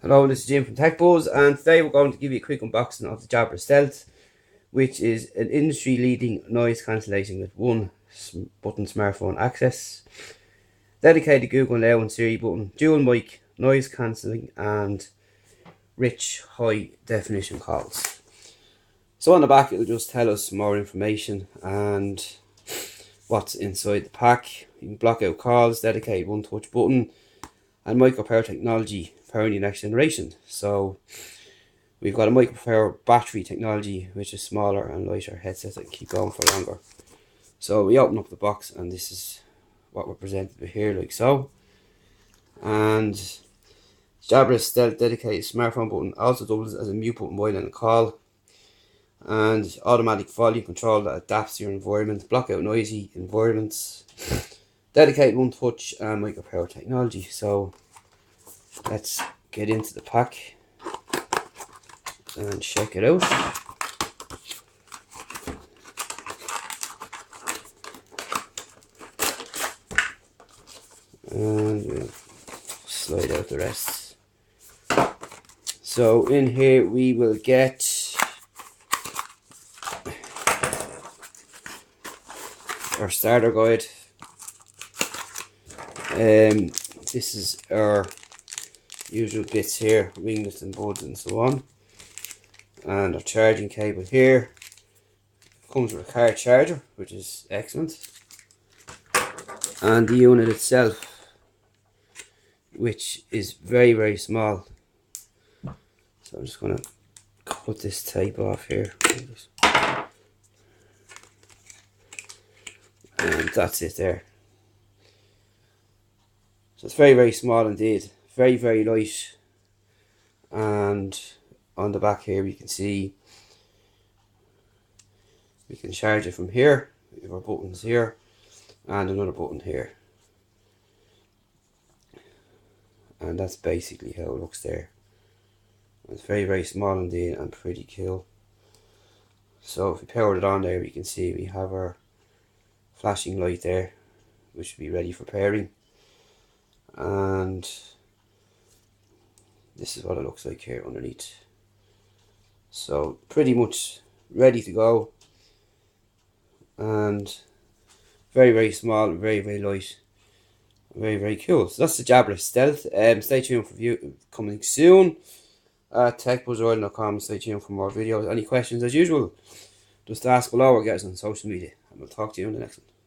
Hello, this is Jim from TechBuzz, and today we're going to give you a quick unboxing of the Jabra Stealth, which is an industry-leading noise cancellation with one button smartphone access, dedicated Google Now and Siri button, dual mic, noise cancelling, and rich high definition calls. So on the back it'll just tell us more information and what's inside the pack. You can block out calls, dedicated one touch button, and micro power technology powering the next generation. So we've got a micro power battery technology, which is smaller and lighter headsets that can keep going for longer. So we open up the box and this is what we're presented with here, like so. And Jabra Stealth dedicated smartphone button also doubles as a mute button while in a call, and automatic volume control that adapts to your environment, block out noisy environments, dedicated one touch, and micro power technology. So let's get into the pack and check it out. And we'll slide out the rest. So in here we will get our starter guide. This is our usual bits here, ringlets and buds and so on, and our charging cable here. Comes with a car charger, which is excellent, and the unit itself, which is very small. So I'm just going to cut this tape off here, and that's it there. So it's very small indeed, very light. And on the back here we can see we can charge it from here. We have our buttons here and another button here, and that's basically how it looks there. It's very small indeed and pretty cool. So if we power it on there, we can see we have our flashing light there, which should be ready for pairing, and this is what it looks like here underneath. So pretty much ready to go, and very small and very light, very cool. So that's the Jabra Stealth. Stay tuned for view coming soon at techbuzzoil.com. Stay tuned for more videos. Any questions, as usual, just ask below or get us on social media, and we'll talk to you in the next one.